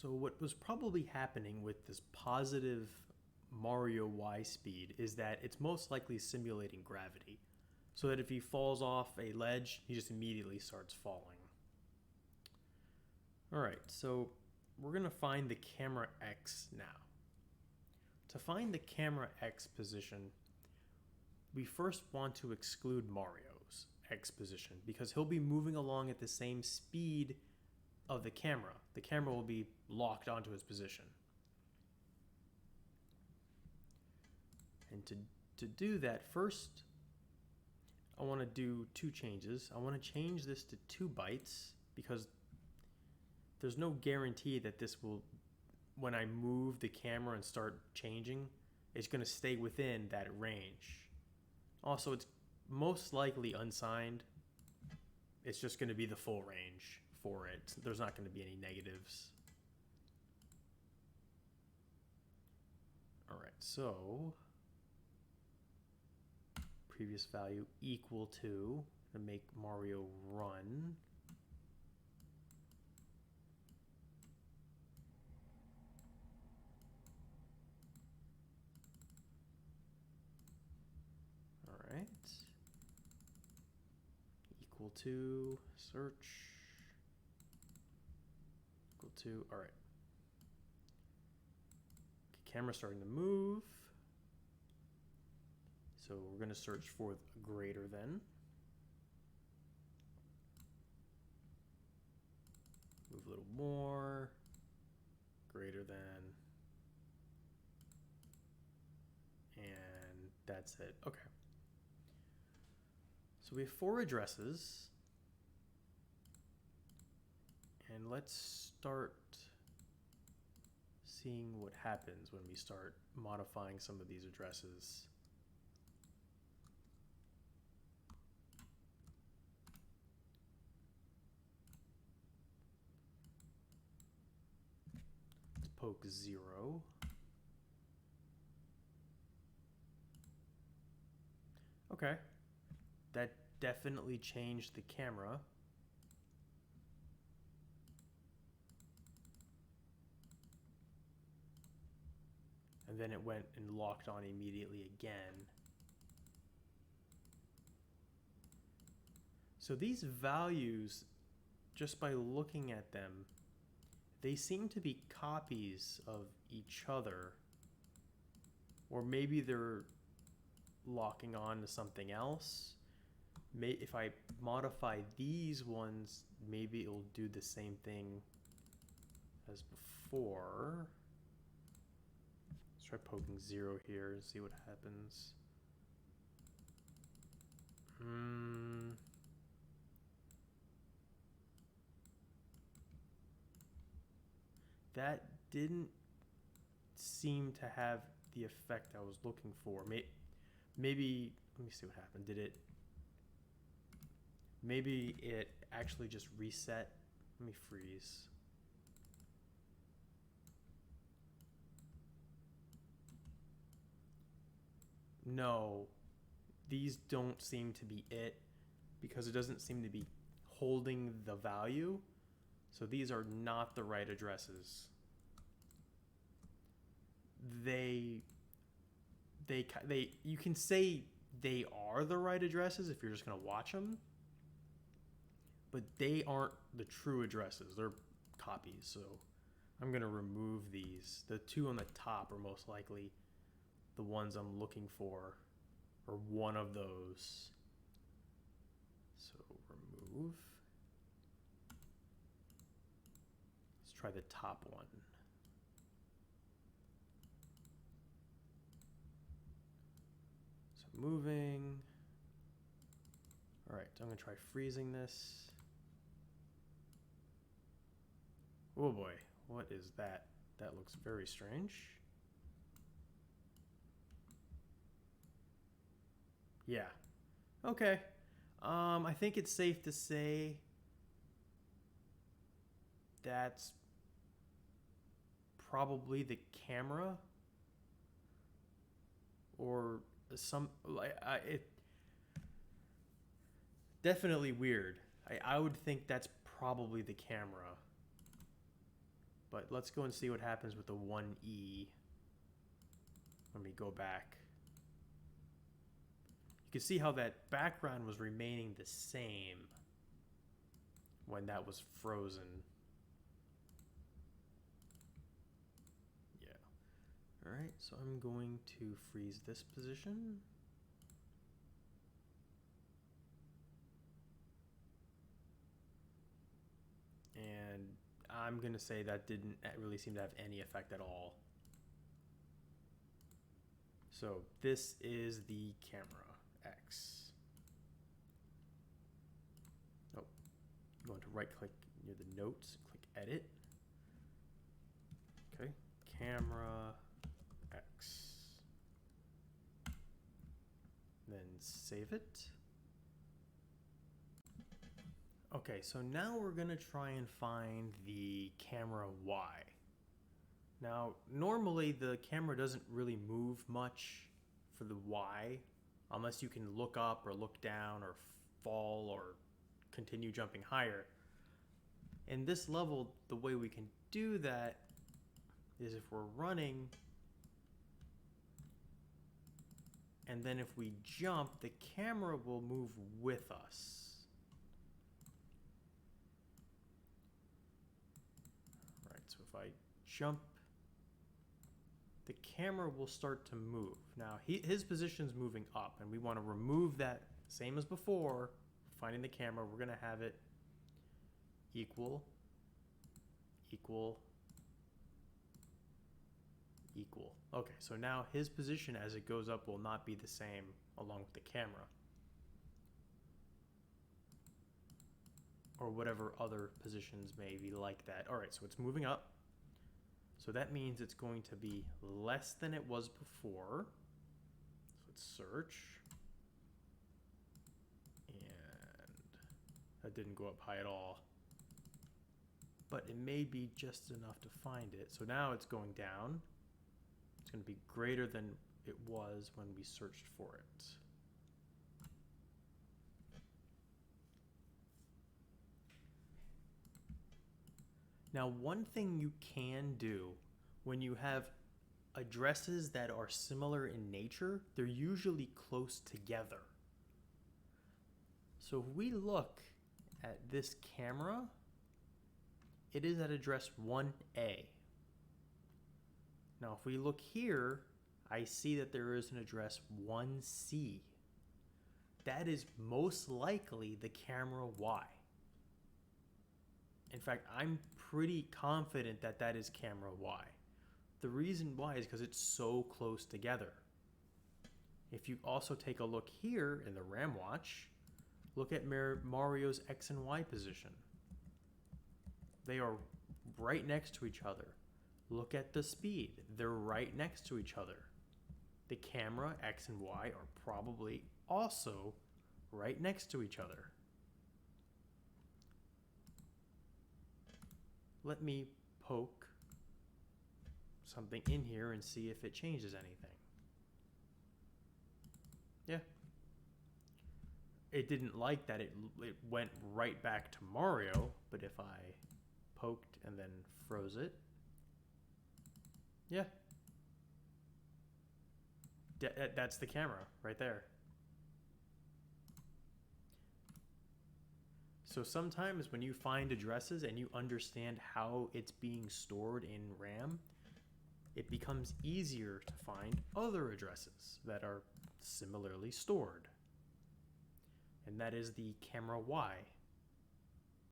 So what was probably happening with this positive Mario Y speed is that it's most likely simulating gravity. So that if he falls off a ledge, he just immediately starts falling. All right, so we're going to find the camera X now. To find the camera X position, we first want to exclude Mario's X position because he'll be moving along at the same speed of the camera. The camera will be locked onto his position. And to do that, first, I want to do two changes. I want to change this to 2 bytes because there's no guarantee that this will, when I move the camera and start changing, it's going to stay within that range. Also, it's most likely unsigned. It's just going to be the full range for it. There's not going to be any negatives. All right, so previous value equal to make Mario run. All right. Equal to search. Equal to, all right. Okay, camera's starting to move. So we're going to search for greater than. Move a little more. Greater than. And that's it. Okay. So we have 4 addresses. And let's start seeing what happens when we start modifying some of these addresses. Let's poke 0. Okay. That definitely changed the camera. And then it went and locked on immediately again. So these values, just by looking at them, they seem to be copies of each other. Or maybe they're locking on to something else. If I modify these ones, maybe it'll do the same thing as before. Let's try poking 0 here and see what happens. That didn't seem to have the effect I was looking for. Maybe, let me see what happened. Maybe it actually just reset. Let me freeze. No, these don't seem to be it because it doesn't seem to be holding the value. So these are not the right addresses. You can say they are the right addresses if you're just going to watch them, but they aren't the true addresses. They're copies. So I'm going to remove these. The 2 on the top are most likely the ones I'm looking for, or one of those. So remove. Let's try the top one. So moving. All right, so I'm going to try freezing this. Oh boy, what is that? That looks very strange. Yeah. Okay. I think it's safe to say that's probably the camera or some it definitely weird. I would think that's probably the camera But let's go and see what happens with the 1E when we go back. You can see how that background was remaining the same when that was frozen. Yeah. All right, so I'm going to freeze this position. And I'm going to say that didn't really seem to have any effect at all. So this is the camera X. Oh, I'm going to right click near the notes, click edit. Okay, camera X. Then save it. Okay, so now we're gonna try and find the camera Y. Now, normally the camera doesn't really move much for the Y unless you can look up or look down or fall or continue jumping higher. In this level, the way we can do that is if we're running and then if we jump, the camera will move with us. So if I jump, the camera will start to move. Now his position's moving up and we want to remove that, same as before, finding the camera, we're gonna have it equal, equal, equal. Okay, so now his position as it goes up will not be the same along with the camera. Or whatever other positions may be like that. All right, so it's moving up. So that means it's going to be less than it was before. So let's search. And that didn't go up high at all. But it may be just enough to find it. So now it's going down. It's going to be greater than it was when we searched for it. Now, one thing you can do when you have addresses that are similar in nature, they're usually close together. So if we look at this camera, it is at address 1A. Now, if we look here, I see that there is an address 1C. That is most likely the camera Y. In fact, I'm pretty confident that that is camera Y. The reason why is because it's so close together. If you also take a look here in the RAM watch, look at Mario's X and Y position. They are right next to each other. Look at the speed. They're right next to each other. The camera X and Y are probably also right next to each other. Let me poke something in here and see if it changes anything. Yeah. It didn't like that it went right back to Mario, but if I poked and then froze it, yeah. That's the camera right there. So sometimes when you find addresses and you understand how it's being stored in RAM, it becomes easier to find other addresses that are similarly stored. And that is the camera Y